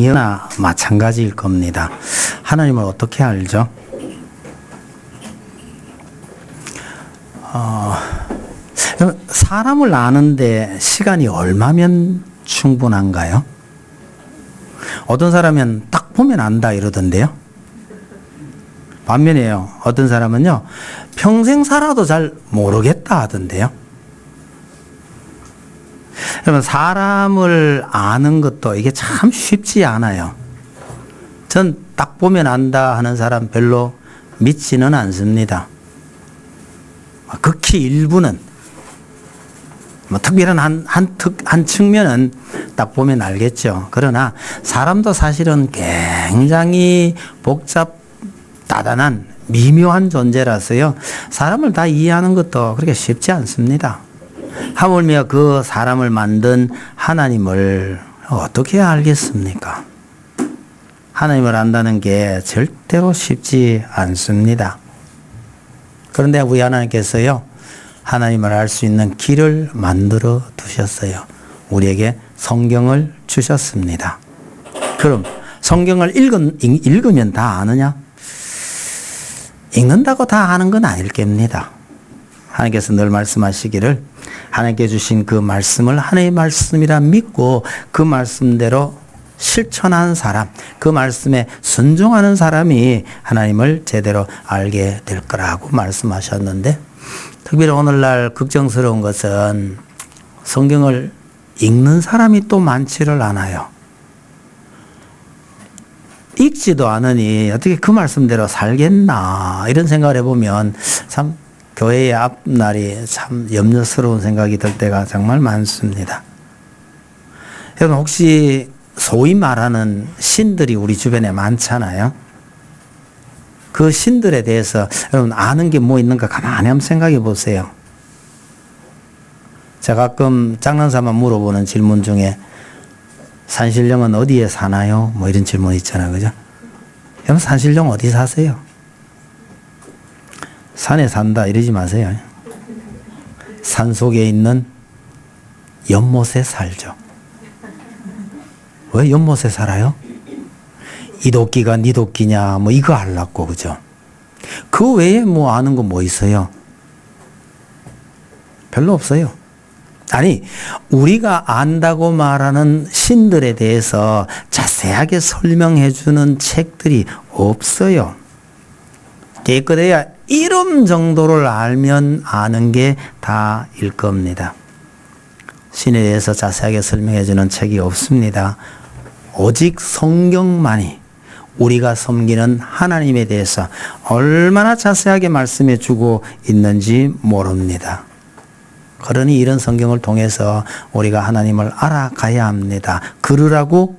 자녀나 마찬가지일 겁니다. 하나님을 어떻게 알죠? 사람을 아는데 시간이 얼마면 충분한가요? 어떤 사람은 딱 보면 안다 이러던데요. 반면에요, 어떤 사람은요, 평생 살아도 잘 모르겠다 하던데요. 여러분, 사람을 아는 것도 이게 참 쉽지 않아요. 전 딱 보면 안다 하는 사람 별로 믿지는 않습니다. 극히 일부는, 특별한 한 측면은 딱 보면 알겠죠. 그러나 사람도 사실은 굉장히 다단한 미묘한 존재라서요, 사람을 다 이해하는 것도 그렇게 쉽지 않습니다. 하물며 그 사람을 만든 하나님을 어떻게 알겠습니까? 하나님을 안다는 게 절대로 쉽지 않습니다. 그런데 우리 하나님께서요, 하나님을 알 수 있는 길을 만들어 두셨어요. 우리에게 성경을 주셨습니다. 그럼 성경을 읽으면 다 아느냐? 읽는다고 다 아는 건 아닐 겁니다. 하나님께서 늘 말씀하시기를, 하나님께 주신 그 말씀을 하나님의 말씀이라 믿고 그 말씀대로 실천한 사람, 그 말씀에 순종하는 사람이 하나님을 제대로 알게 될 거라고 말씀하셨는데, 특별히 오늘날 걱정스러운 것은 성경을 읽는 사람이 또 많지를 않아요. 읽지도 않으니 어떻게 그 말씀대로 살겠나 이런 생각을 해보면 참 교회의 앞날이 참 염려스러운 생각이 들 때가 정말 많습니다. 여러분, 혹시 소위 말하는 신들이 우리 주변에 많잖아요. 그 신들에 대해서 여러분 아는 게 뭐 있는가 가만히 한번 생각해 보세요. 제가 가끔 장난삼아 물어보는 질문 중에 산신령은 어디에 사나요? 뭐 이런 질문 있잖아요. 그죠? 여러분, 산신령 어디 사세요? 산에 산다 이러지 마세요. 산 속에 있는 연못에 살죠. 왜 연못에 살아요? 이 도끼가 네 도끼냐 뭐 이거 하려고, 그죠? 그 외에 뭐 아는 거 뭐 있어요? 별로 없어요. 아니, 우리가 안다고 말하는 신들에 대해서 자세하게 설명해 주는 책들이 없어요. 깨끗해야 이름 정도를 알면 아는 게 다일 겁니다. 신에 대해서 자세하게 설명해 주는 책이 없습니다. 오직 성경만이 우리가 섬기는 하나님에 대해서 얼마나 자세하게 말씀해 주고 있는지 모릅니다. 그러니 이런 성경을 통해서 우리가 하나님을 알아가야 합니다. 그러라고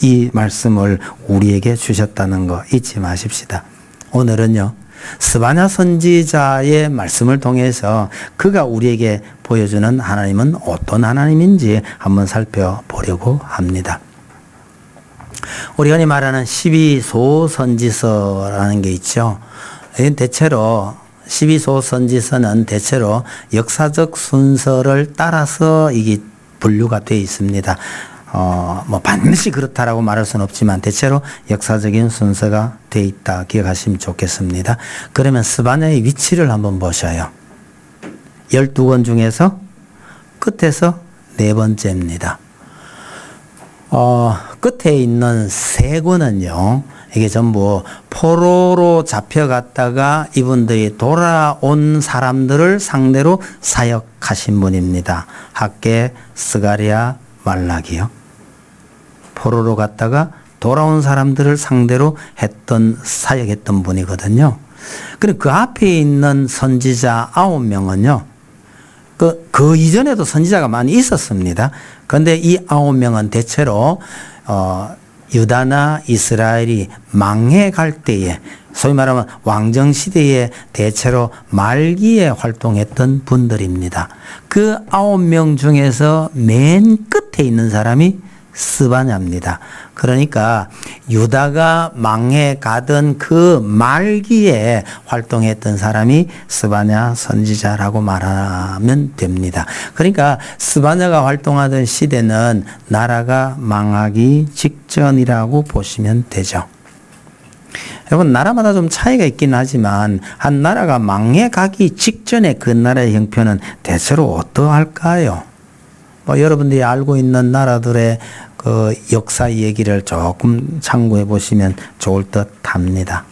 이 말씀을 우리에게 주셨다는 거 잊지 마십시다. 오늘은요, 스바냐 선지자의 말씀을 통해서 그가 우리에게 보여주는 하나님은 어떤 하나님인지 한번 살펴보려고 합니다. 우리가 흔히 말하는 12소선지서라는 게 있죠. 대체로 12소선지서는 대체로 역사적 순서를 따라서 이게 분류가 되어 있습니다. 뭐 반드시 그렇다라고 말할 수는 없지만 대체로 역사적인 순서가 되어 있다 기억하시면 좋겠습니다. 그러면 스바냐의 위치를 한번 보셔요. 12권 중에서 끝에서 네 번째입니다. 끝에 있는 세 권은요, 이게 전부 포로로 잡혀갔다가 이분들이 돌아온 사람들을 상대로 사역하신 분입니다. 학개, 스가랴, 말라기요. 포로로 갔다가 돌아온 사람들을 상대로 사역했던 분이거든요. 그리고 그 앞에 있는 선지자 9명은요, 그 이전에도 선지자가 많이 있었습니다. 그런데 이 9명은 대체로, 유다나 이스라엘이 망해갈 때에, 소위 말하면 왕정시대에 대체로 말기에 활동했던 분들입니다. 그 9명 중에서 맨 끝에 있는 사람이 스바냐입니다. 그러니까 유다가 망해 가던 그 말기에 활동했던 사람이 스바냐 선지자라고 말하면 됩니다. 그러니까 스바냐가 활동하던 시대는 나라가 망하기 직전이라고 보시면 되죠. 여러분, 나라마다 좀 차이가 있긴 하지만 한 나라가 망해 가기 직전에 그 나라의 형편은 대체로 어떠할까요? 여러분들이 알고 있는 나라들의 그 역사 얘기를 조금 참고해 보시면 좋을 듯 합니다.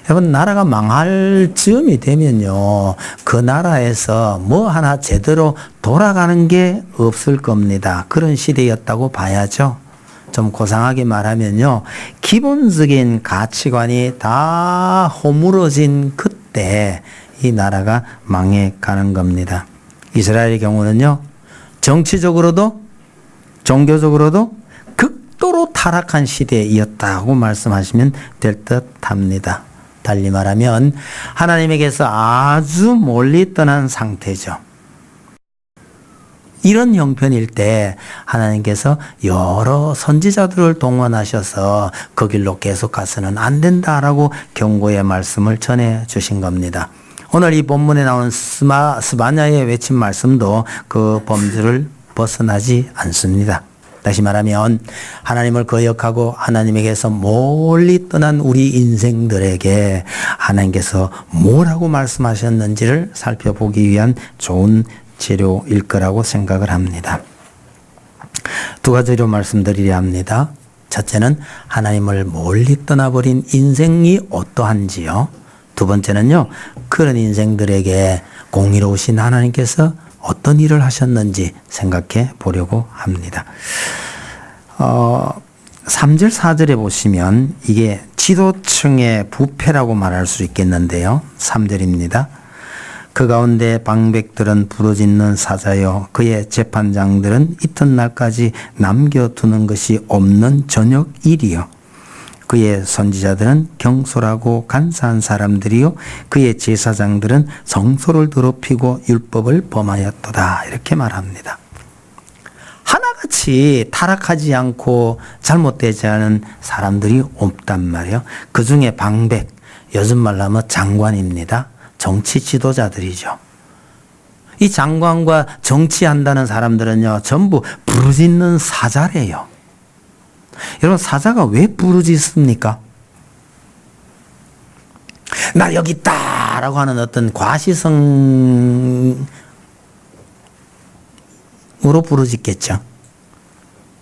여러분, 나라가 망할 즈음이 되면요, 그 나라에서 뭐 하나 제대로 돌아가는 게 없을 겁니다. 그런 시대였다고 봐야죠. 좀 고상하게 말하면요, 기본적인 가치관이 다 허물어진 그때 이 나라가 망해가는 겁니다. 이스라엘의 경우는요, 정치적으로도 종교적으로도 극도로 타락한 시대이었다고 말씀하시면 될 듯 합니다. 달리 말하면 하나님에게서 아주 멀리 떠난 상태죠. 이런 형편일 때 하나님께서 여러 선지자들을 동원하셔서 그 길로 계속 가서는 안 된다라고 경고의 말씀을 전해 주신 겁니다. 오늘 이 본문에 나오는 스바냐의 외친 말씀도 그 범주를 벗어나지 않습니다. 다시 말하면 하나님을 거역하고 하나님에게서 멀리 떠난 우리 인생들에게 하나님께서 뭐라고 말씀하셨는지를 살펴보기 위한 좋은 재료일 거라고 생각을 합니다. 두 가지로 말씀드리려 합니다. 첫째는 하나님을 멀리 떠나버린 인생이 어떠한지요. 두 번째는요, 그런 인생들에게 공의로우신 하나님께서 어떤 일을 하셨는지 생각해 보려고 합니다. 3절 4절에 보시면 이게 지도층의 부패라고 말할 수 있겠는데요. 3절입니다. 그 가운데 방백들은 부르짖는 사자요, 그의 재판장들은 이튿날까지 남겨두는 것이 없는 저녁 일이요, 그의 선지자들은 경솔하고 간사한 사람들이요, 그의 제사장들은 성소를 더럽히고 율법을 범하였도다, 이렇게 말합니다. 하나같이 타락하지 않고 잘못되지 않은 사람들이 없단 말이에요. 그 중에 방백, 요즘 말로 하면 장관입니다. 정치 지도자들이죠. 이 장관과 정치한다는 사람들은요, 전부 부르짖는 사자래요. 여러분, 사자가 왜 부르짖습니까? 나 여기 있다! 라고 하는 어떤 과시성으로 부르짖겠죠.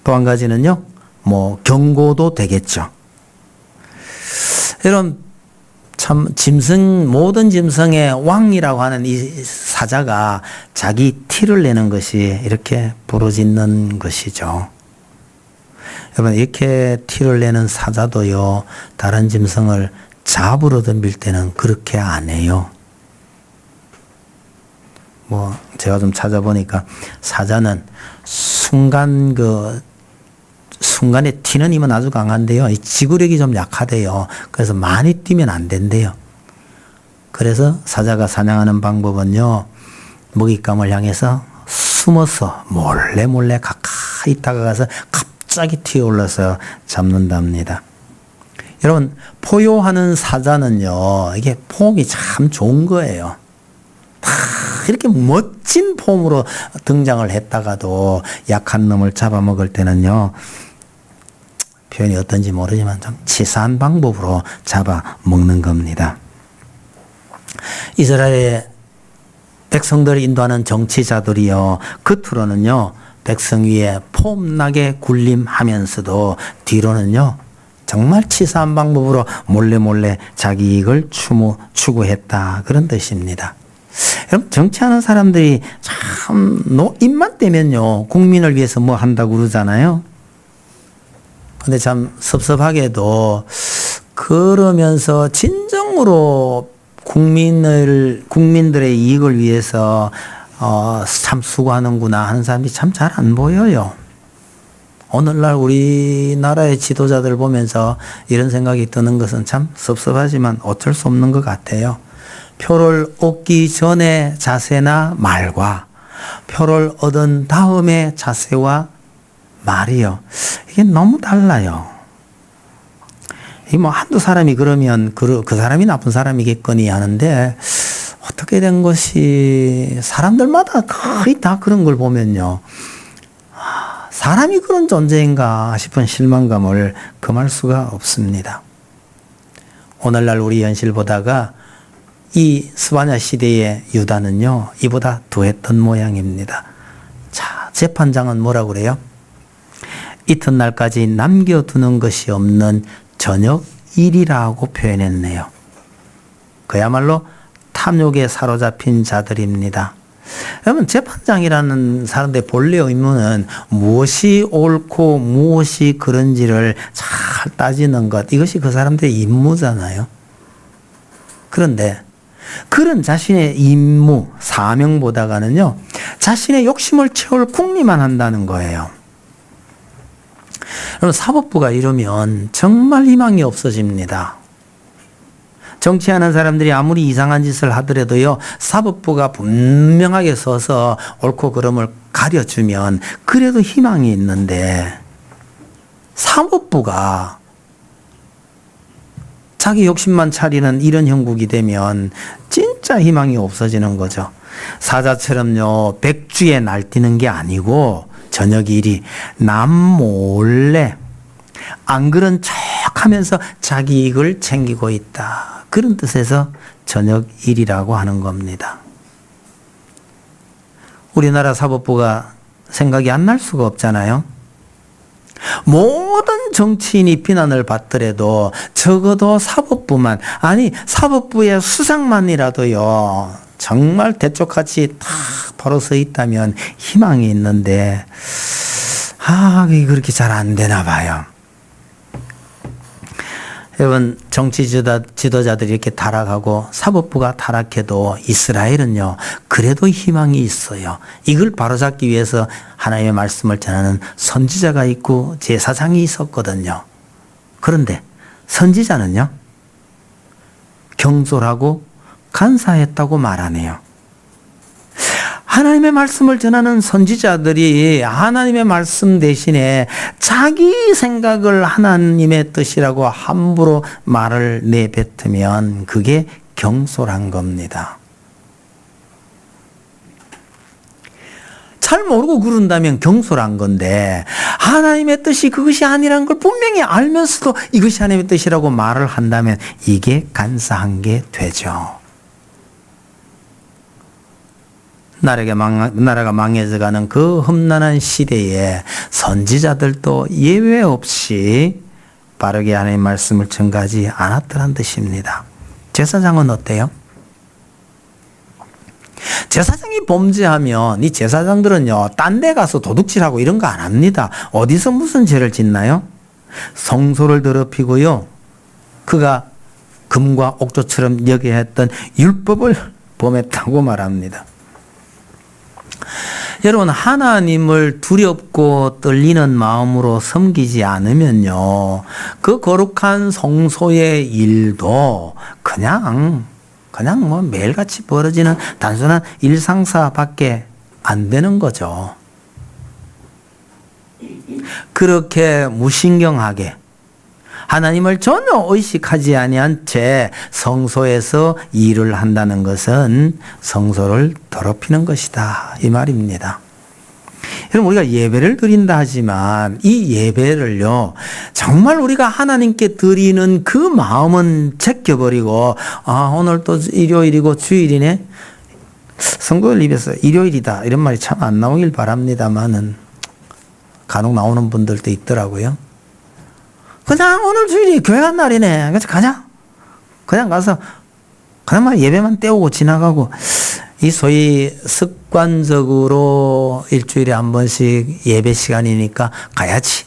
또 한 가지는요, 경고도 되겠죠. 여러분, 참, 모든 짐승의 왕이라고 하는 이 사자가 자기 티를 내는 것이 이렇게 부르짖는 것이죠. 여러분, 이렇게 티를 내는 사자도요, 다른 짐승을 잡으러 덤빌 때는 그렇게 안 해요. 제가 좀 찾아보니까 사자는 순간에 튀는 힘은 아주 강한데요, 이 지구력이 좀 약하대요. 그래서 많이 뛰면 안 된대요. 그래서 사자가 사냥하는 방법은요, 먹잇감을 향해서 숨어서 몰래 가까이 다가가서 갑자기 튀어올라서 잡는답니다. 여러분, 포효하는 사자는요, 이게 폼이 참 좋은 거예요. 이렇게 멋진 폼으로 등장을 했다가도 약한 놈을 잡아먹을 때는요, 표현이 어떤지 모르지만 좀 치사한 방법으로 잡아먹는 겁니다. 이스라엘의 백성들을 인도하는 정치자들이요, 겉으로는요, 백성 위에 폼나게 군림하면서도 뒤로는요, 정말 치사한 방법으로 몰래 자기 이익을 추구했다, 그런 뜻입니다. 여러분, 정치하는 사람들이 참 입만 떼면요, 국민을 위해서 뭐 한다고 그러잖아요. 근데 참 섭섭하게도 그러면서 진정으로 국민들의 이익을 위해서 참 수고하는구나 하는 사람이 참 잘 안 보여요. 오늘날 우리나라의 지도자들 보면서 이런 생각이 드는 것은 참 섭섭하지만 어쩔 수 없는 것 같아요. 표를 얻기 전의 자세나 말과 표를 얻은 다음의 자세와 말이요. 이게 너무 달라요. 이 뭐 한두 사람이 그러면 그 사람이 나쁜 사람이겠거니 하는데 어떻게 된 것이 사람들마다 거의 다 그런 걸 보면요. 사람이 그런 존재인가 싶은 실망감을 금할 수가 없습니다. 오늘날 우리 현실 보다가 이 스바냐 시대의 유다는요, 이보다 더했던 모양입니다. 자, 재판장은 뭐라고 그래요? 이튿날까지 남겨두는 것이 없는 저녁 일이라고 표현했네요. 그야말로 탐욕에 사로잡힌 자들입니다. 여러분, 재판장이라는 사람들의 본래 의무는 무엇이 옳고 무엇이 그런지를 잘 따지는 것, 이것이 그 사람들의 임무잖아요. 그런데 그런 자신의 임무, 사명보다가는요, 자신의 욕심을 채울 궁리만 한다는 거예요. 여러분, 사법부가 이러면 정말 희망이 없어집니다. 정치하는 사람들이 아무리 이상한 짓을 하더라도요, 사법부가 분명하게 서서 옳고 그름을 가려주면 그래도 희망이 있는데, 사법부가 자기 욕심만 차리는 이런 형국이 되면 진짜 희망이 없어지는 거죠. 사자처럼요, 백주에 날뛰는 게 아니고 저녁 일이 남 몰래 안 그런 척 하면서 자기 이익을 챙기고 있다. 그런 뜻에서 저녁 일이라고 하는 겁니다. 우리나라 사법부가 생각이 안 날 수가 없잖아요. 모든 정치인이 비난을 받더라도 적어도 사법부만, 아니 사법부의 수장만이라도요, 정말 대쪽같이 탁 벌어서 있다면 희망이 있는데, 그게 그렇게 잘 안 되나 봐요. 여러분, 정치 지도자들이 이렇게 타락하고 사법부가 타락해도 이스라엘은요, 그래도 희망이 있어요. 이걸 바로잡기 위해서 하나님의 말씀을 전하는 선지자가 있고 제사장이 있었거든요. 그런데 선지자는요, 경솔하고 간사했다고 말하네요. 하나님의 말씀을 전하는 선지자들이 하나님의 말씀 대신에 자기 생각을 하나님의 뜻이라고 함부로 말을 내뱉으면 그게 경솔한 겁니다. 잘 모르고 그런다면 경솔한 건데, 하나님의 뜻이 그것이 아니라는 걸 분명히 알면서도 이것이 하나님의 뜻이라고 말을 한다면 이게 간사한 게 되죠. 나라가 망해져가는 그 험난한 시대에 선지자들도 예외 없이 바르게 하나님의 말씀을 전가하지 않았더란 뜻입니다. 제사장은 어때요? 제사장이 범죄하면 이 제사장들은요, 딴 데 가서 도둑질하고 이런 거 안 합니다. 어디서 무슨 죄를 짓나요? 성소를 더럽히고요, 그가 금과 옥조처럼 여겨야 했던 율법을 범했다고 말합니다. 여러분, 하나님을 두렵고 떨리는 마음으로 섬기지 않으면요, 그 거룩한 성소의 일도 그냥 뭐 매일같이 벌어지는 단순한 일상사밖에 안 되는 거죠. 그렇게 무신경하게 하나님을 전혀 의식하지 아니한 채 성소에서 일을 한다는 것은 성소를 더럽히는 것이다, 이 말입니다. 여러분, 우리가 예배를 드린다 하지만 이 예배를요, 정말 우리가 하나님께 드리는 그 마음은 제껴버리고, 오늘 또 일요일이고 주일이네, 성도들 입에서 일요일이다 이런 말이 참 안 나오길 바랍니다만은 간혹 나오는 분들도 있더라고요. 그냥 오늘 주일이 교회 간 날이네, 그래서 가자. 그냥 가서 그냥 막 예배만 때우고 지나가고, 이 소위 습관적으로 일주일에 한 번씩 예배 시간이니까 가야지,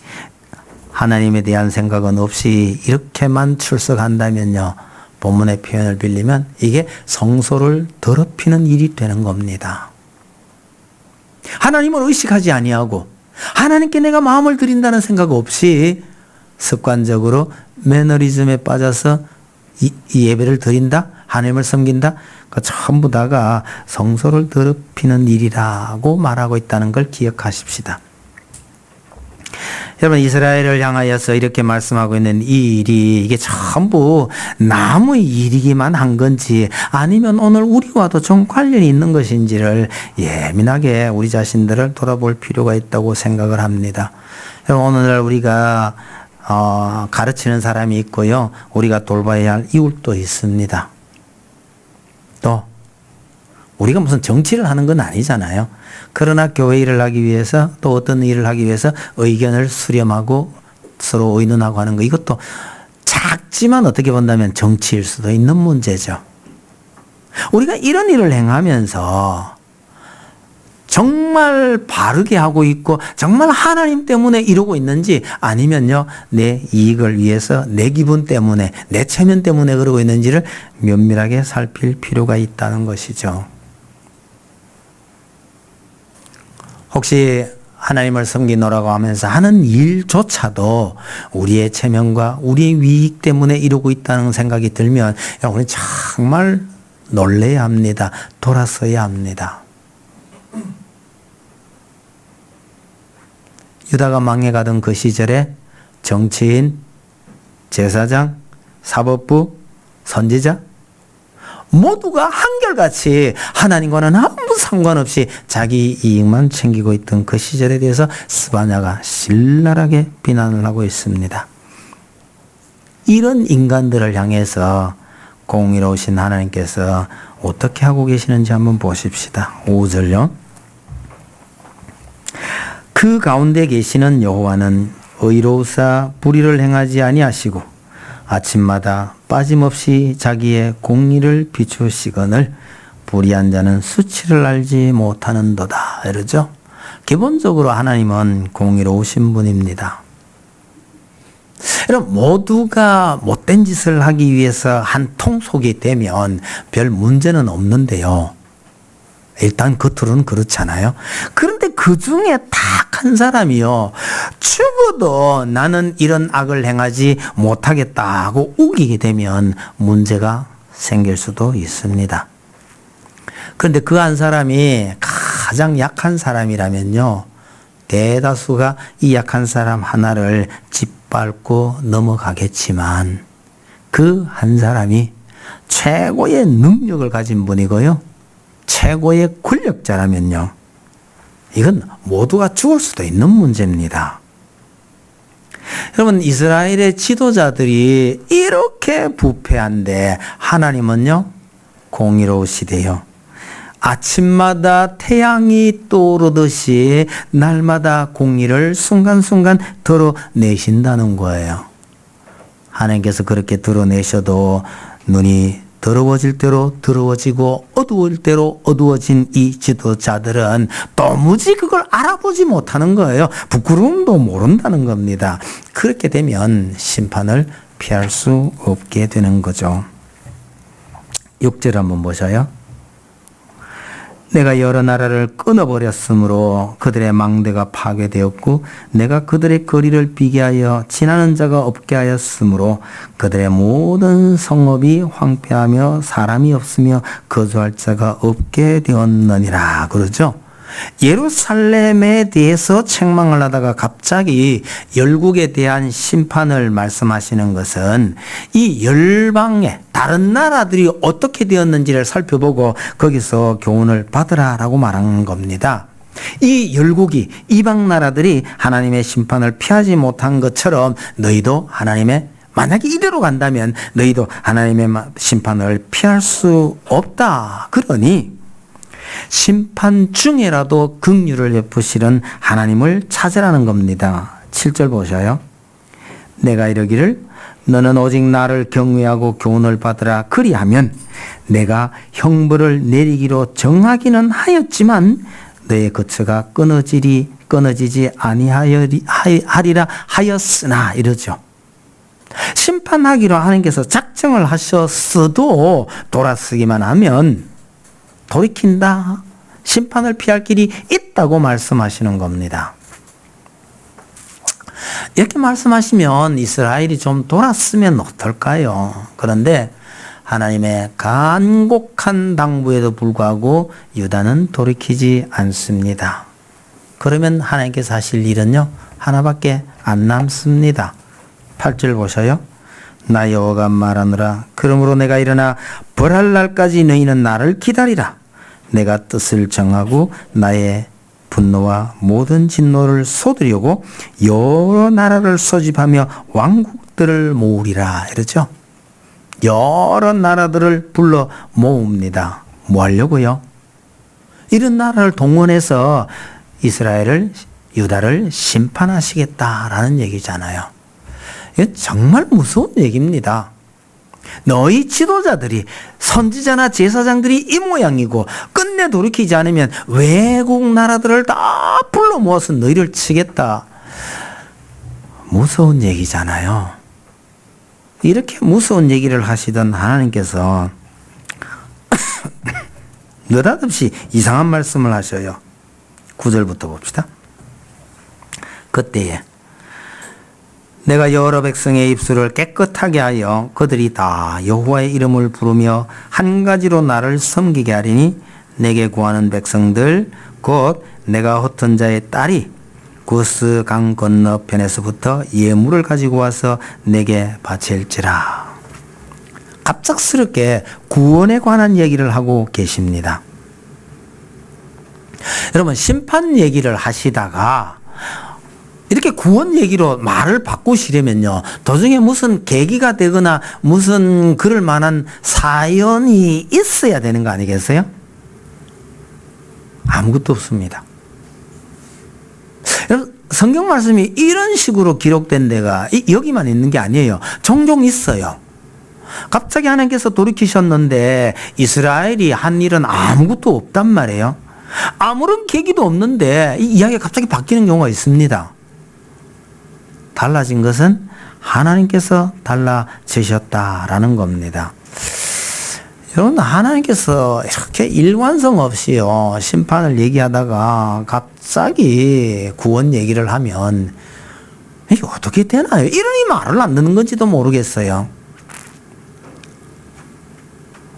하나님에 대한 생각은 없이 이렇게만 출석한다면요, 본문의 표현을 빌리면 이게 성소를 더럽히는 일이 되는 겁니다. 하나님을 의식하지 아니하고 하나님께 내가 마음을 드린다는 생각 없이 습관적으로 매너리즘에 빠져서 이 예배를 드린다, 하나님을 섬긴다, 그 전부 다가 성소를 더럽히는 일이라고 말하고 있다는 걸 기억하십시다. 여러분, 이스라엘을 향하여서 이렇게 말씀하고 있는 이 일이 이게 전부 남의 일이기만 한 건지 아니면 오늘 우리와도 좀 관련이 있는 것인지를 예민하게 우리 자신들을 돌아볼 필요가 있다고 생각을 합니다. 여러분, 오늘날 우리가 가르치는 사람이 있고요. 우리가 돌봐야 할 이웃도 있습니다. 또 우리가 무슨 정치를 하는 건 아니잖아요. 그러나 교회 일을 하기 위해서 또 어떤 일을 하기 위해서 의견을 수렴하고 서로 의논하고 하는 거, 이것도 작지만 어떻게 본다면 정치일 수도 있는 문제죠. 우리가 이런 일을 행하면서 정말 바르게 하고 있고 정말 하나님 때문에 이러고 있는지 아니면요 내 이익을 위해서 내 기분 때문에 내 체면 때문에 그러고 있는지를 면밀하게 살필 필요가 있다는 것이죠. 혹시 하나님을 섬기노라고 하면서 하는 일조차도 우리의 체면과 우리의 위익 때문에 이러고 있다는 생각이 들면 우리는 정말 놀라야 합니다. 돌아서야 합니다. 유다가 망해가던 그 시절에 정치인, 제사장, 사법부, 선지자 모두가 한결같이 하나님과는 아무 상관없이 자기 이익만 챙기고 있던 그 시절에 대해서 스바냐가 신랄하게 비난을 하고 있습니다. 이런 인간들을 향해서 공의로우신 하나님께서 어떻게 하고 계시는지 한번 보십시다. 5절요. 그 가운데 계시는 여호와는 의로우사 불의를 행하지 아니하시고 아침마다 빠짐없이 자기의 공의를 비추시거늘 불의한 자는 수치를 알지 못하는도다. 이러죠. 기본적으로 하나님은 공의로우신 분입니다. 여러분, 모두가 못된 짓을 하기 위해서 한 통속이 되면 별 문제는 없는데요. 일단 겉으로는 그렇잖아요. 그런데 그 중에 딱 한 사람이요, 죽어도 나는 이런 악을 행하지 못하겠다 하고 우기게 되면 문제가 생길 수도 있습니다. 그런데 그 한 사람이 가장 약한 사람이라면요, 대다수가 이 약한 사람 하나를 짓밟고 넘어가겠지만 그 한 사람이 최고의 능력을 가진 분이고요, 최고의 권력자라면요, 이건 모두가 죽을 수도 있는 문제입니다. 여러분, 이스라엘의 지도자들이 이렇게 부패한데 하나님은요 공의로우시대요. 아침마다 태양이 떠오르듯이 날마다 공의를 순간순간 드러내신다는 거예요. 하나님께서 그렇게 드러내셔도 눈이 더러워질 대로 더러워지고 어두울 대로 어두워진 이 지도자들은 도무지 그걸 알아보지 못하는 거예요. 부끄러움도 모른다는 겁니다. 그렇게 되면 심판을 피할 수 없게 되는 거죠. 6절 한번 보셔요. 내가 여러 나라를 끊어버렸으므로 그들의 망대가 파괴되었고 내가 그들의 거리를 비게 하여 지나는 자가 없게 하였으므로 그들의 모든 성읍이 황폐하며 사람이 없으며 거주할 자가 없게 되었느니라. 그러죠. 예루살렘에 대해서 책망을 하다가 갑자기 열국에 대한 심판을 말씀하시는 것은 이 열방의 다른 나라들이 어떻게 되었는지를 살펴보고 거기서 교훈을 받으라라고 말하는 겁니다. 이 열국이, 이방 나라들이 하나님의 심판을 피하지 못한 것처럼 너희도 하나님의, 만약에 이대로 간다면 너희도 하나님의 심판을 피할 수 없다. 그러니 심판 중에라도 긍휼을 베푸시는 하나님을 찾으라는 겁니다. 7절 보셔요. 내가 이르기를 너는 오직 나를 경외하고 교훈을 받으라. 그리하면 내가 형벌을 내리기로 정하기는 하였지만 너의 거처가 끊어지지 아니하리라 하였으나, 이러죠. 심판하기로 하나님께서 작정을 하셨어도 돌아서기만 하면 돌이킨다, 심판을 피할 길이 있다고 말씀하시는 겁니다. 이렇게 말씀하시면 이스라엘이 좀 돌았으면 어떨까요? 그런데 하나님의 간곡한 당부에도 불구하고 유다는 돌이키지 않습니다. 그러면 하나님께서 하실 일은요, 하나밖에 안 남습니다. 8절 보셔요. 나 여호와가 말하노라. 그러므로 내가 일어나 벌할 날까지 너희는 나를 기다리라. 내가 뜻을 정하고 나의 분노와 모든 진노를 쏟으려고 여러 나라를 소집하며 왕국들을 모으리라. 이러죠. 여러 나라들을 불러 모읍니다. 뭐 하려고요? 이런 나라를 동원해서 이스라엘을, 유다를 심판하시겠다라는 얘기잖아요. 이건 정말 무서운 얘기입니다. 너희 지도자들이, 선지자나 제사장들이 이 모양이고 끝내 돌이키지 않으면 외국 나라들을 다 불러 모아서 너희를 치겠다. 무서운 얘기잖아요. 이렇게 무서운 얘기를 하시던 하나님께서 느닷없이 이상한 말씀을 하셔요. 9절부터 봅시다. 그때에 내가 여러 백성의 입술을 깨끗하게 하여 그들이 다 여호와의 이름을 부르며 한 가지로 나를 섬기게 하리니 내게 구하는 백성들 곧 내가 흩은 자의 딸이 구스 강 건너편에서부터 예물을 가지고 와서 내게 바칠지라. 갑작스럽게 구원에 관한 얘기를 하고 계십니다. 여러분, 심판 얘기를 하시다가 이렇게 구원 얘기로 말을 바꾸시려면요, 도중에 무슨 계기가 되거나 무슨 그럴 만한 사연이 있어야 되는 거 아니겠어요? 아무것도 없습니다. 여러분, 성경 말씀이 이런 식으로 기록된 데가 여기만 있는 게 아니에요. 종종 있어요. 갑자기 하나님께서 돌이키셨는데 이스라엘이 한 일은 아무것도 없단 말이에요. 아무런 계기도 없는데 이 이야기가 갑자기 바뀌는 경우가 있습니다. 달라진 것은 하나님께서 달라지셨다라는 겁니다. 여러분, 하나님께서 이렇게 일관성 없이요, 심판을 얘기하다가 갑자기 구원 얘기를 하면 이게 어떻게 되나요? 이러니 말을 안 듣는 건지도 모르겠어요.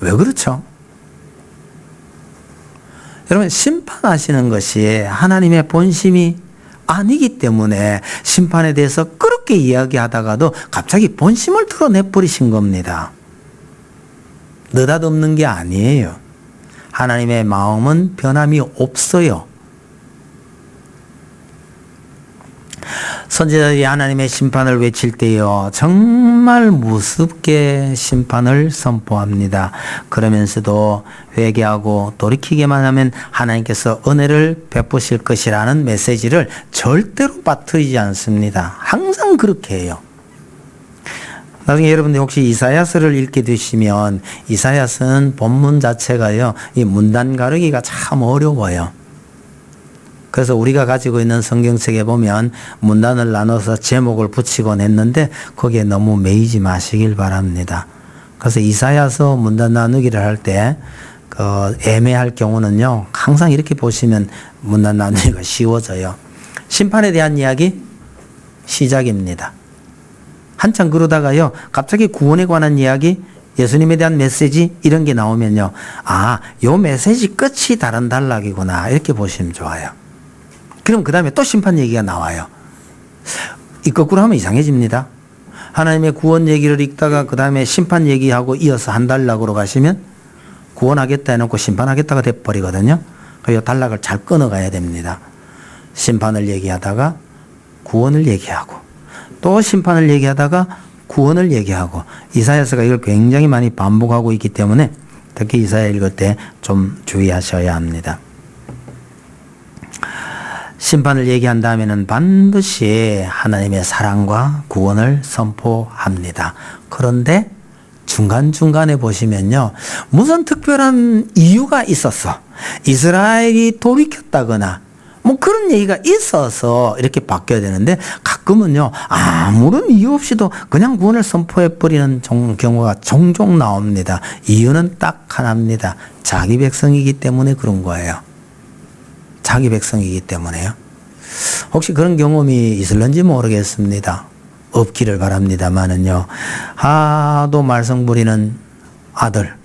왜 그렇죠? 여러분, 심판하시는 것이 하나님의 본심이 아니기 때문에 심판에 대해서 그렇게 이야기하다가도 갑자기 본심을 드러내버리신 겁니다. 느닷없는 게 아니에요. 하나님의 마음은 변함이 없어요. 선지자들이 하나님의 심판을 외칠 때요, 정말 무섭게 심판을 선포합니다. 그러면서도 회개하고 돌이키기만 하면 하나님께서 은혜를 베푸실 것이라는 메시지를 절대로 빠뜨리지 않습니다. 항상 그렇게 해요. 나중에 여러분들 혹시 이사야서를 읽게 되시면 이사야서는 본문 자체가요, 이 문단 가르기가 참 어려워요. 그래서 우리가 가지고 있는 성경책에 보면 문단을 나눠서 제목을 붙이곤 했는데 거기에 너무 매이지 마시길 바랍니다. 그래서 이사야서 문단 나누기를 할 때 애매할 경우는요, 항상 이렇게 보시면 문단 나누기가 쉬워져요. 심판에 대한 이야기 시작입니다. 한참 그러다가요, 갑자기 구원에 관한 이야기, 예수님에 대한 메시지 이런 게 나오면요, 아, 요 메시지 끝이 다른 단락이구나, 이렇게 보시면 좋아요. 그럼 그 다음에 또 심판 얘기가 나와요. 이 거꾸로 하면 이상해집니다. 하나님의 구원 얘기를 읽다가 그 다음에 심판 얘기하고 이어서 한 단락으로 가시면 구원하겠다 해놓고 심판하겠다가 돼버리거든요. 이 단락을 잘 끊어가야 됩니다. 심판을 얘기하다가 구원을 얘기하고 또 심판을 얘기하다가 구원을 얘기하고, 이사야서가 이걸 굉장히 많이 반복하고 있기 때문에 특히 이사야 읽을 때 좀 주의하셔야 합니다. 심판을 얘기한 다음에는 반드시 하나님의 사랑과 구원을 선포합니다. 그런데 중간중간에 보시면요, 무슨 특별한 이유가 있었어, 이스라엘이 돌이켰다거나 뭐 그런 얘기가 있어서 이렇게 바뀌어야 되는데, 가끔은요 아무런 이유 없이도 그냥 구원을 선포해버리는 경우가 종종 나옵니다. 이유는 딱 하나입니다. 자기 백성이기 때문에 그런 거예요. 자기 백성이기 때문에요. 혹시 그런 경험이 있을런지 모르겠습니다. 없기를 바랍니다만은요, 하도 말썽 부리는 아들,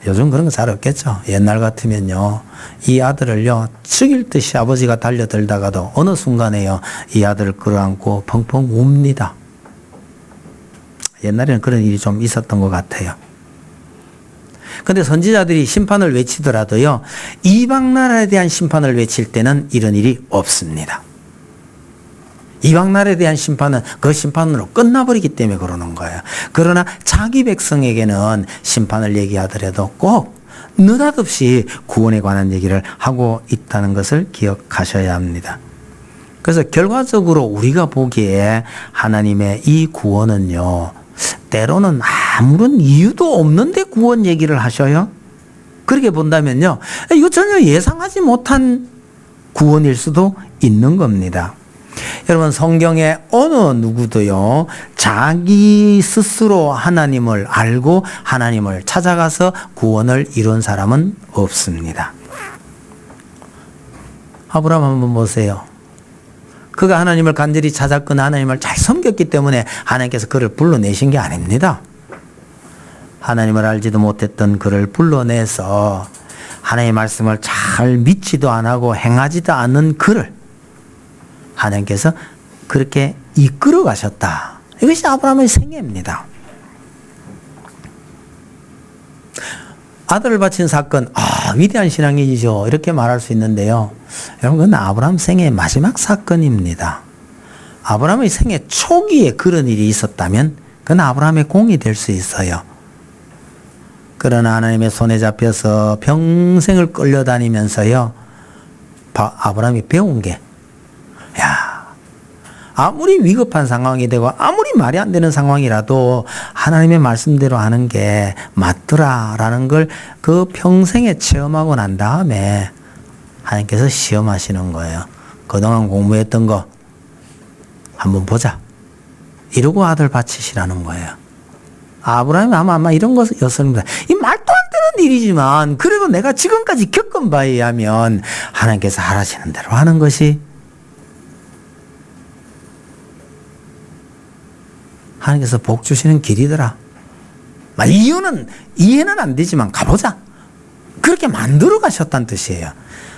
요즘 그런 거 잘 없겠죠. 옛날 같으면요, 이 아들을요, 죽일 듯이 아버지가 달려들다가도 어느 순간에요, 이 아들을 끌어안고 펑펑 웁니다. 옛날에는 그런 일이 좀 있었던 것 같아요. 근데 선지자들이 심판을 외치더라도요, 이방 나라에 대한 심판을 외칠 때는 이런 일이 없습니다. 이방 나라에 대한 심판은 그 심판으로 끝나버리기 때문에 그러는 거예요. 그러나 자기 백성에게는 심판을 얘기하더라도 꼭 느닷없이 구원에 관한 얘기를 하고 있다는 것을 기억하셔야 합니다. 그래서 결과적으로 우리가 보기에 하나님의 이 구원은요, 때로는 아무런 이유도 없는데 구원 얘기를 하셔요. 그렇게 본다면요, 이거 전혀 예상하지 못한 구원일 수도 있는 겁니다. 여러분, 성경에 어느 누구도요, 자기 스스로 하나님을 알고 하나님을 찾아가서 구원을 이룬 사람은 없습니다. 아브라함 한번 보세요. 그가 하나님을 간절히 찾았거나 하나님을 잘 섬겼기 때문에 하나님께서 그를 불러내신 게 아닙니다. 하나님을 알지도 못했던 그를 불러내서 하나님의 말씀을 잘 믿지도 안 하고 행하지도 않는 그를 하나님께서 그렇게 이끌어 가셨다. 이것이 아브라함의 생애입니다. 아들을 바친 사건, 위대한 신앙이죠. 이렇게 말할 수 있는데요. 여러분, 그건 아브라함 생애의 마지막 사건입니다. 아브라함의 생애 초기에 그런 일이 있었다면 그건 아브라함의 공이 될 수 있어요. 그러나 하나님의 손에 잡혀서 평생을 끌려다니면서요, 아브라함이 배운 게, 아무리 위급한 상황이 되고 아무리 말이 안 되는 상황이라도 하나님의 말씀대로 하는 게 맞더라라는 걸 그 평생에 체험하고 난 다음에 하나님께서 시험하시는 거예요. 그동안 공부했던 거 한번 보자. 이러고 아들 바치시라는 거예요. 아브라함이 아마 이런 것이었습니다. 이 말도 안 되는 일이지만 그래도 내가 지금까지 겪은 바에 의하면 하나님께서 하라시는 대로 하는 것이 하나님께서 복 주시는 길이더라. 이해는 안 되지만 가보자. 그렇게 만들어 가셨다는 뜻이에요.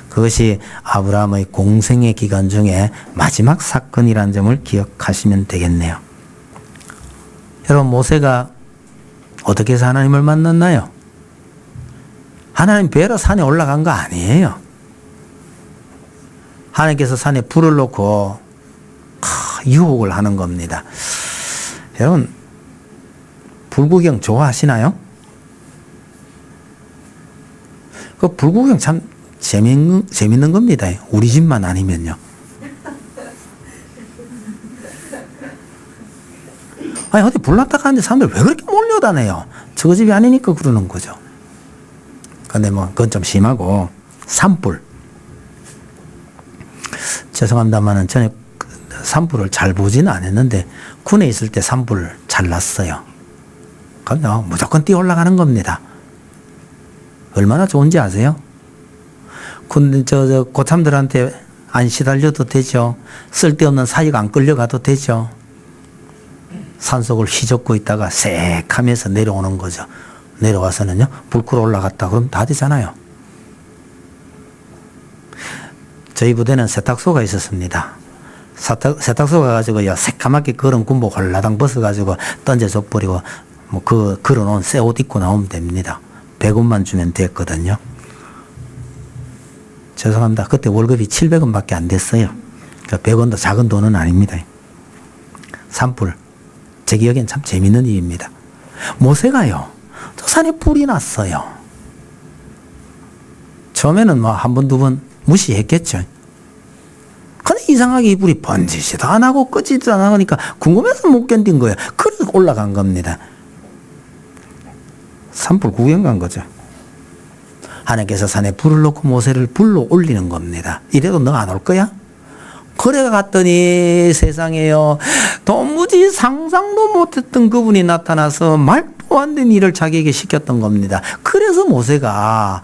그것이 아브라함의 공생의 기간 중에 마지막 사건이라는 점을 기억하시면 되겠네요. 여러분, 모세가 어떻게 해서 하나님을 만났나요? 하나님 뵈러 산에 올라간 거 아니에요. 하나님께서 산에 불을 놓고 유혹을 하는 겁니다. 여러분, 불구경 좋아하시나요? 그 불구경 참 재밌는 겁니다. 우리 집만 아니면요. 아니, 어디 불났다 가는데 사람들 왜 그렇게 몰려다녀요? 저 집이 아니니까 그러는 거죠. 근데 그건 좀 심하고, 산불. 죄송합니다만은 저는 산불을 잘 보지는 않았는데, 군에 있을 때 산불 잘 났어요. 그럼요, 무조건 뛰어 올라가는 겁니다. 얼마나 좋은지 아세요? 근데 고참들한테 안 시달려도 되죠. 쓸데없는 사익 안 끌려가도 되죠. 산속을 휘젓고 있다가 쌕 하면서 내려오는 거죠. 내려와서는요, 불 끄러 올라갔다 그러면 다 되잖아요. 저희 부대는 세탁소가 있었습니다. 세탁소 가가지고요, 새까맣게 그런 군복 홀라당 벗어가지고 던져줘 버리고, 걸어놓은 새 옷 입고 나오면 됩니다. 100원만 주면 됐거든요. 죄송합니다. 그때 월급이 700원밖에 안 됐어요. 100원도 작은 돈은 아닙니다. 산불. 제 기억엔 참 재밌는 일입니다. 모세가요, 저 산에 불이 났어요. 처음에는 한 번, 두 번 무시했겠죠. 근데 이상하게 이 불이 번지지도 안 하고 끄지도 안 하니까 궁금해서 못 견딘 거예요. 그래서 올라간 겁니다. 산불 구경 간 거죠. 하나님께서 산에 불을 놓고 모세를 불로 올리는 겁니다. 이래도 너 안 올 거야? 그래 갔더니 세상에요, 도무지 상상도 못했던 그분이 나타나서 말도 안 되는 일을 자기에게 시켰던 겁니다. 그래서 모세가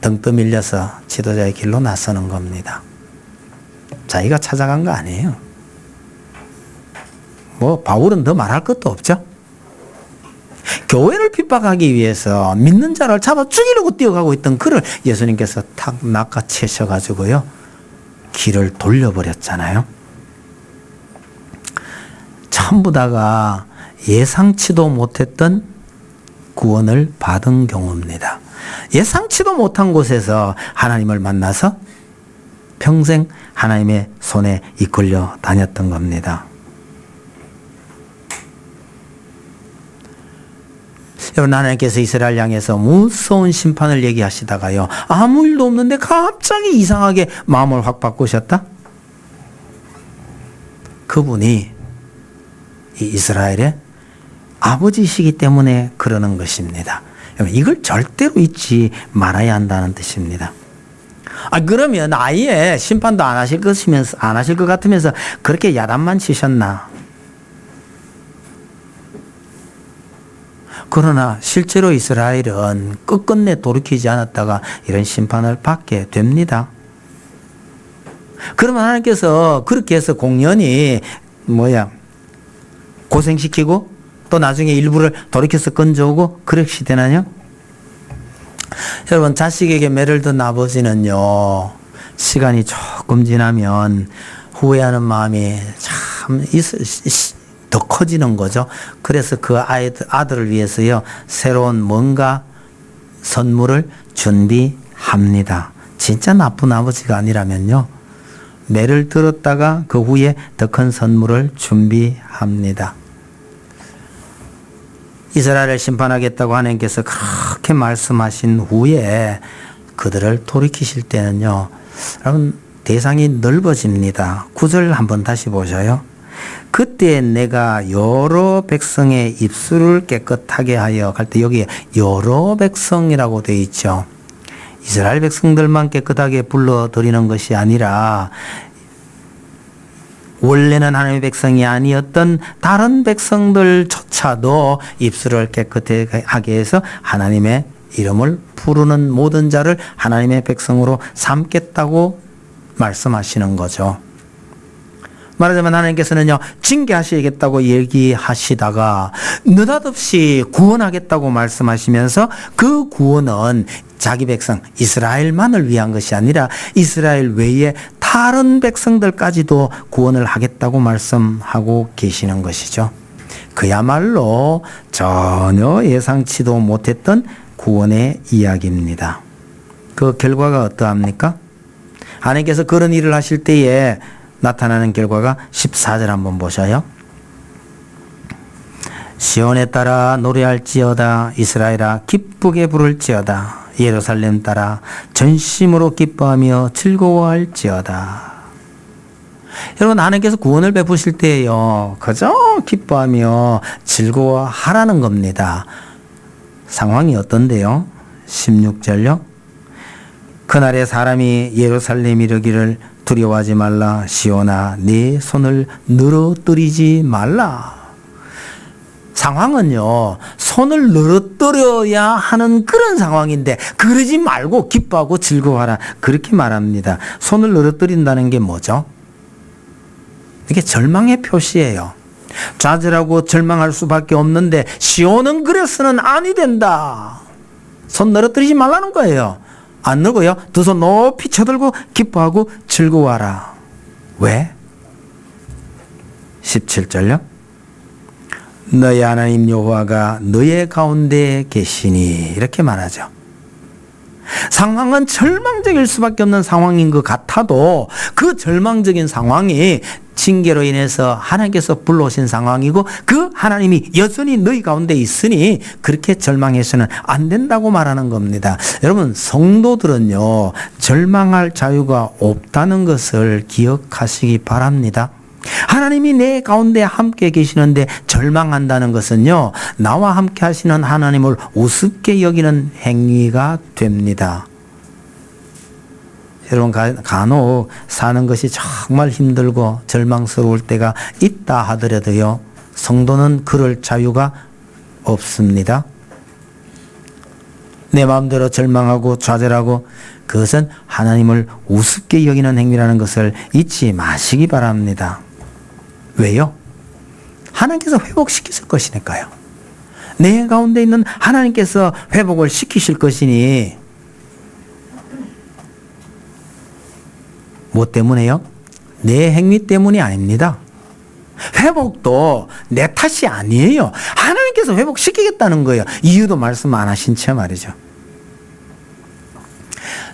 등 떠밀려서 지도자의 길로 나서는 겁니다. 자기가 찾아간 거 아니에요. 바울은 더 말할 것도 없죠. 교회를 핍박하기 위해서 믿는 자를 잡아 죽이려고 뛰어가고 있던 그를 예수님께서 탁 낚아채셔가지고요, 길을 돌려버렸잖아요. 전부 다가 예상치도 못했던 구원을 받은 경우입니다. 예상치도 못한 곳에서 하나님을 만나서 평생 하나님의 손에 이끌려 다녔던 겁니다. 여러분, 하나님께서 이스라엘 향해서 무서운 심판을 얘기하시다가요, 아무 일도 없는데 갑자기 이상하게 마음을 확 바꾸셨다? 그분이 이 이스라엘의 아버지시기 때문에 그러는 것입니다. 여러분, 이걸 절대로 잊지 말아야 한다는 뜻입니다. 그러면 아예 심판도 안 하실 것 같으면서 그렇게 야단만 치셨나? 그러나 실제로 이스라엘은 끝끝내 돌이키지 않았다가 이런 심판을 받게 됩니다. 그러면 하나님께서 그렇게 해서 공연히 고생시키고 또 나중에 일부를 돌이켜서 건져오고 그러시되나요? 여러분, 자식에게 매를 든 아버지는요, 시간이 조금 지나면 후회하는 마음이 참 더 커지는 거죠. 그래서 그 아들을 위해서요, 새로운 뭔가 선물을 준비합니다. 진짜 나쁜 아버지가 아니라면요, 매를 들었다가 그 후에 더 큰 선물을 준비합니다. 이스라엘을 심판하겠다고 하나님께서 그렇게 말씀하신 후에 그들을 돌이키실 때는요, 여러분, 대상이 넓어집니다. 9절 한번 다시 보셔요. 그때 내가 여러 백성의 입술을 깨끗하게 하여, 갈 때 여기에 여러 백성이라고 되어 있죠. 이스라엘 백성들만 깨끗하게 불러들이는 것이 아니라 원래는 하나님의 백성이 아니었던 다른 백성들조차도 입술을 깨끗하게 해서 하나님의 이름을 부르는 모든 자를 하나님의 백성으로 삼겠다고 말씀하시는 거죠. 말하자면 하나님께서는요, 징계하시겠다고 얘기하시다가 느닷없이 구원하겠다고 말씀하시면서 그 구원은 자기 백성 이스라엘만을 위한 것이 아니라 이스라엘 외에 다른 백성들까지도 구원을 하겠다고 말씀하고 계시는 것이죠. 그야말로 전혀 예상치도 못했던 구원의 이야기입니다. 그 결과가 어떠합니까? 하나님께서 그런 일을 하실 때에 나타나는 결과가 14절 한번 보셔요. 시온에 따라 노래할지어다. 이스라엘아 기쁘게 부를지어다. 예루살렘 따라 전심으로 기뻐하며 즐거워할지어다. 여러분, 하나님께서 구원을 베푸실 때에요, 그저 기뻐하며 즐거워하라는 겁니다. 상황이 어떤데요? 16절요. 그날에 사람이 예루살렘 이르기를 두려워하지 말라. 시온아 네 손을 늘어뜨리지 말라. 상황은요, 손을 늘어뜨려야 하는 그런 상황인데 그러지 말고 기뻐하고 즐거워하라, 그렇게 말합니다. 손을 늘어뜨린다는 게 뭐죠? 이게 절망의 표시예요. 좌절하고 절망할 수밖에 없는데 시온은 그래서는 아니 된다. 손 늘어뜨리지 말라는 거예요. 안 늘고요, 두 손 높이 쳐들고 기뻐하고 즐거워하라. 왜? 17절요. 너의 하나님 여호와가 너의 가운데 계시니, 이렇게 말하죠. 상황은 절망적일 수밖에 없는 상황인 것 같아도 그 절망적인 상황이 징계로 인해서 하나님께서 불러오신 상황이고 그 하나님이 여전히 너희 가운데 있으니 그렇게 절망해서는 안 된다고 말하는 겁니다. 여러분, 성도들은요, 절망할 자유가 없다는 것을 기억하시기 바랍니다. 하나님이 내 가운데 함께 계시는데 절망한다는 것은요, 나와 함께 하시는 하나님을 우습게 여기는 행위가 됩니다. 여러분, 간혹 사는 것이 정말 힘들고 절망스러울 때가 있다 하더라도요, 성도는 그럴 자유가 없습니다. 내 마음대로 절망하고 좌절하고 그것은 하나님을 우습게 여기는 행위라는 것을 잊지 마시기 바랍니다. 왜요? 하나님께서 회복시키실 것이니까요. 내 가운데 있는 하나님께서 회복을 시키실 것이니 뭐 때문에요? 내 행위 때문이 아닙니다. 회복도 내 탓이 아니에요. 하나님께서 회복시키겠다는 거예요. 이유도 말씀 안 하신 채 말이죠.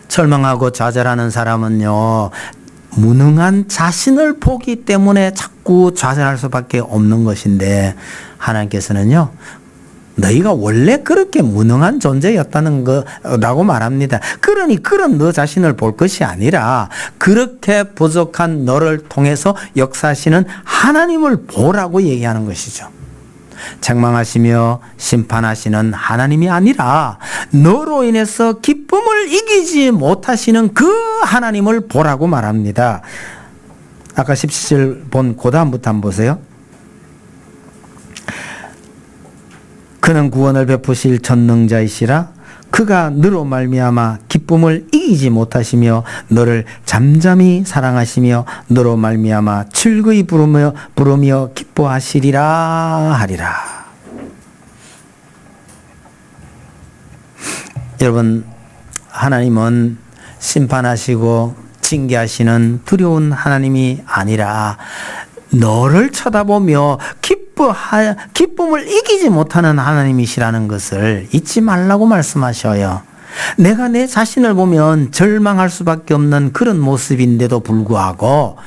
절망하고 좌절하는 사람은요, 무능한 자신을 보기 때문에 자꾸 좌절할 수밖에 없는 것인데, 하나님께서는요, 너희가 원래 그렇게 무능한 존재였다는 거라고 말합니다. 그러니 그런 너 자신을 볼 것이 아니라 그렇게 부족한 너를 통해서 역사하시는 하나님을 보라고 얘기하는 것이죠. 책망하시며 심판하시는 하나님이 아니라 너로 인해서 기쁨을 이기지 못하시는 그 하나님을 보라고 말합니다. 아까 17절 본 그 다음부터 한번 보세요. 그는 구원을 베푸실 전능자이시라. 그가 너로 말미암아 기쁨을 이기지 못하시며 너를 잠잠히 사랑하시며 너로 말미암아 즐거이 부르며 기뻐하시리라 하리라. 여러분, 하나님은 심판하시고 징계하시는 두려운 하나님이 아니라 너를 쳐다보며 기쁨을 이기지 못하는 하나님이시라는 것을 잊지 말라고 말씀하셔요. 내가 내 자신을 보면 절망할 수밖에 없는 그런 모습인데도 불구하고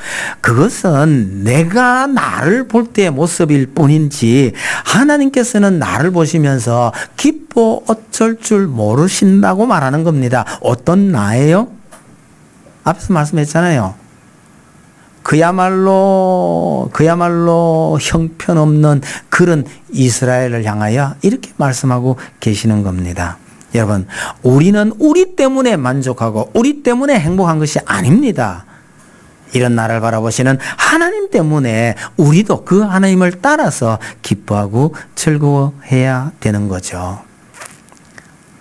그것은 내가 나를 볼 때의 모습일 뿐인지 하나님께서는 나를 보시면서 기뻐 어쩔 줄 모르신다고 말하는 겁니다. 어떤 나예요? 앞에서 말씀했잖아요. 그야말로 형편없는 그런 이스라엘을 향하여 이렇게 말씀하고 계시는 겁니다. 여러분, 우리는 우리 때문에 만족하고 우리 때문에 행복한 것이 아닙니다. 이런 나를 바라보시는 하나님 때문에 우리도 그 하나님을 따라서 기뻐하고 즐거워해야 되는 거죠.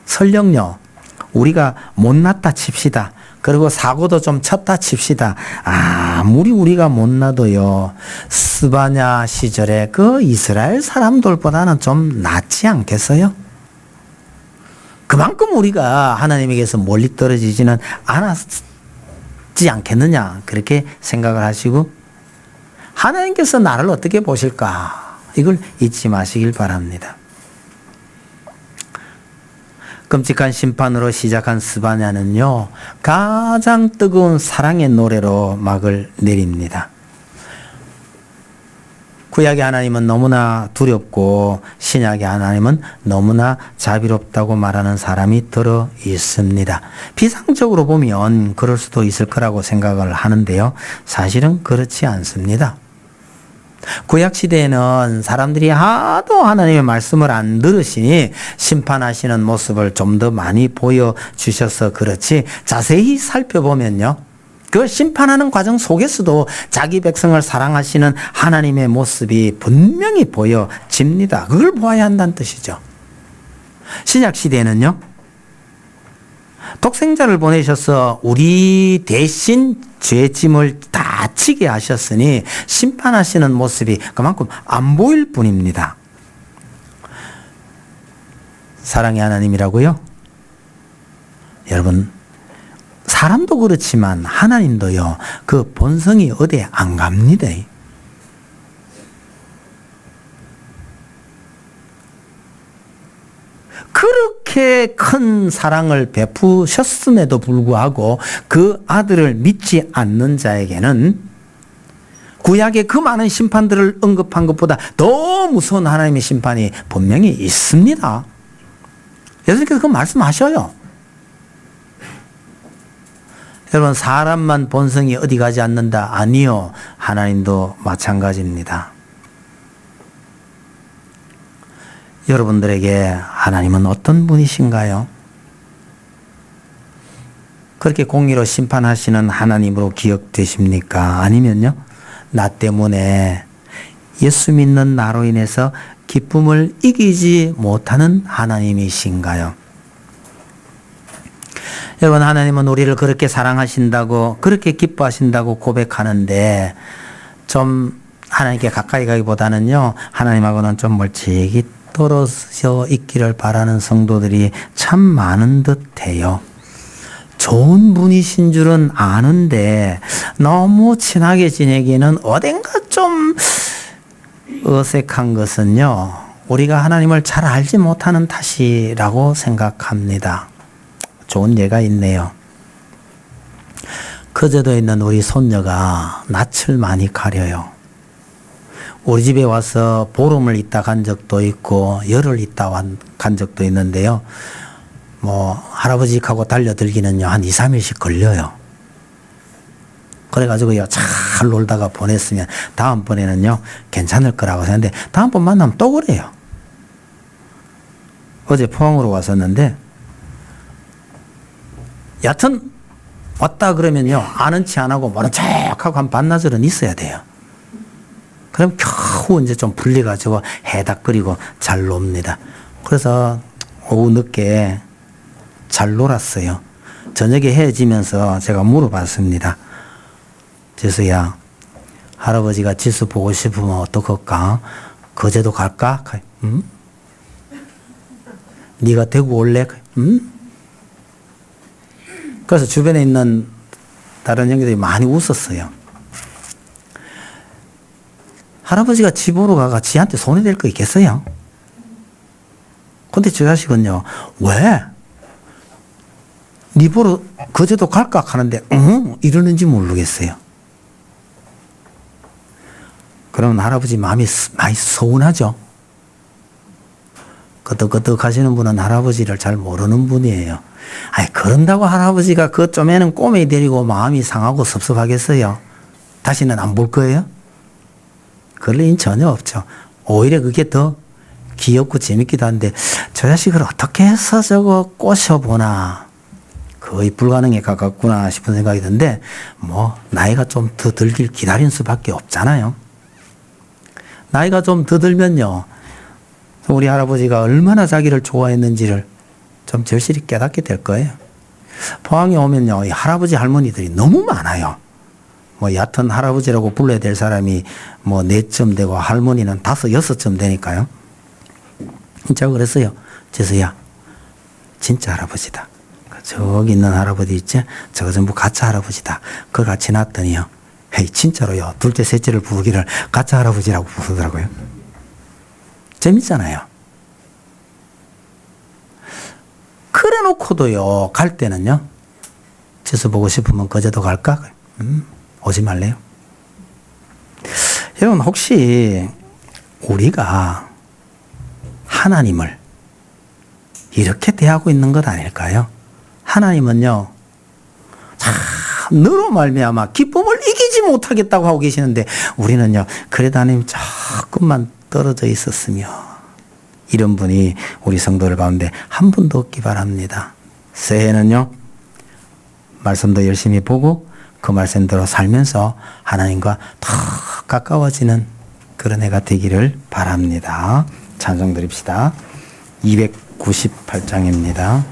설령요, 우리가 못났다 칩시다. 그리고 사고도 좀 쳤다 칩시다. 아무리 우리가 못나도요, 스바냐 시절에 그 이스라엘 사람들보다는 좀 낫지 않겠어요? 그만큼 우리가 하나님에게서 멀리 떨어지지는 않았지 않겠느냐, 그렇게 생각을 하시고 하나님께서 나를 어떻게 보실까, 이걸 잊지 마시길 바랍니다. 끔찍한 심판으로 시작한 스바냐는요, 가장 뜨거운 사랑의 노래로 막을 내립니다. 구약의 하나님은 너무나 두렵고 신약의 하나님은 너무나 자비롭다고 말하는 사람이 들어 있습니다. 비상적으로 보면 그럴 수도 있을 거라고 생각을 하는데요, 사실은 그렇지 않습니다. 구약시대에는 사람들이 하도 하나님의 말씀을 안 들으시니 심판하시는 모습을 좀 더 많이 보여주셔서 그렇지, 자세히 살펴보면요, 그 심판하는 과정 속에서도 자기 백성을 사랑하시는 하나님의 모습이 분명히 보여집니다. 그걸 보아야 한다는 뜻이죠. 신약시대에는요, 독생자를 보내셔서 우리 대신 죄짐을 다 지게 하셨으니 심판하시는 모습이 그만큼 안 보일 뿐입니다. 사랑의 하나님이라고요? 여러분, 사람도 그렇지만 하나님도요, 그 본성이 어디에 안 갑니다. 그렇게 큰 사랑을 베푸셨음에도 불구하고 그 아들을 믿지 않는 자에게는 구약의 그 많은 심판들을 언급한 것보다 더 무서운 하나님의 심판이 분명히 있습니다. 예수님께서 그 말씀하셔요. 여러분, 사람만 본성이 어디 가지 않는다? 아니요. 하나님도 마찬가지입니다. 여러분들에게 하나님은 어떤 분이신가요? 그렇게 공의로 심판하시는 하나님으로 기억되십니까? 아니면요, 나 때문에, 예수 믿는 나로 인해서 기쁨을 이기지 못하는 하나님이신가요? 여러분, 하나님은 우리를 그렇게 사랑하신다고, 그렇게 기뻐하신다고 고백하는데 좀 하나님께 가까이 가기보다는요, 하나님하고는 좀 멀찍이 떨어져 있기를 바라는 성도들이 참 많은 듯해요. 좋은 분이신 줄은 아는데 너무 친하게 지내기에는 어딘가 좀 어색한 것은요, 우리가 하나님을 잘 알지 못하는 탓이라고 생각합니다. 좋은 예가 있네요. 거제도에 있는 우리 손녀가 낯을 많이 가려요. 우리 집에 와서 보름을 있다 간 적도 있고 열흘 있다 간 적도 있는데요. 할아버지하고 달려들기는요, 한 2, 3일씩 걸려요. 그래가지고요, 잘 놀다가 보냈으면 다음번에는요, 괜찮을 거라고 생각했는데, 다음번 만나면 또 그래요. 어제 포항으로 왔었는데, 여튼, 왔다 그러면요, 아는 체 안 하고 모른 척하고 한 반나절은 있어야 돼요. 그럼 겨우 이제 좀 풀려가지고 해닥거리고 잘 놉니다. 그래서 오후 늦게 잘 놀았어요. 저녁에 헤어지면서 제가 물어봤습니다. 지수야, 할아버지가 지수 보고 싶으면 어떡할까? 거제도 갈까? 응? 네가 대구 올래? 응? 그래서 주변에 있는 다른 형제들이 많이 웃었어요. 할아버지가 집 보러 가가 지한테 손이 될 거 있겠어요? 근데 저 자식은요, 왜? 네 보러 거제도 갈까 하는데, 이러는지 모르겠어요. 그러면 할아버지 마음이 많이 서운하죠? 끄덕끄덕 하시는 분은 할아버지를 잘 모르는 분이에요. 아니, 그런다고 할아버지가 그 쪼매는 꼬매 데리고 마음이 상하고 섭섭하겠어요? 다시는 안 볼 거예요? 그럴 리는 전혀 없죠. 오히려 그게 더 귀엽고 재밌기도 한데, 저 자식을 어떻게 해서 저거 꼬셔보나. 거의 불가능에 가깝구나 싶은 생각이 드는데, 나이가 좀 더 들길 기다리는 수밖에 없잖아요. 나이가 좀 더 들면요, 우리 할아버지가 얼마나 자기를 좋아했는지를 좀 절실히 깨닫게 될 거예요. 포항에 오면요, 이 할아버지 할머니들이 너무 많아요. 얕은 할아버지라고 불러야 될 사람이 4점 되고 할머니는 5, 6점 되니까요. 제가 그랬어요. 지수야, 진짜 할아버지다. 저기 있는 할아버지 있지? 저거 전부 가짜 할아버지다. 그걸 같이 놨더니요, 헤이, 진짜로요, 둘째, 셋째를 부르기를 가짜 할아버지라고 부르더라고요. 재밌잖아요. 그래 놓고도요, 갈 때는요, 지수 보고 싶으면 거제도 갈까? 오지 말래요. 여러분, 혹시 우리가 하나님을 이렇게 대하고 있는 것 아닐까요? 하나님은요, 너로 말미암아 기쁨을 이기지 못하겠다고 하고 계시는데, 우리는요, 그래도 하나님 조금만 떨어져 있었으며, 이런 분이 우리 성도들 가운데 한 분도 없기 바랍니다. 새해는요, 말씀도 열심히 보고 그 말씀대로 살면서 하나님과 더 가까워지는 그런 해가 되기를 바랍니다. 찬송 드립시다. 298장입니다.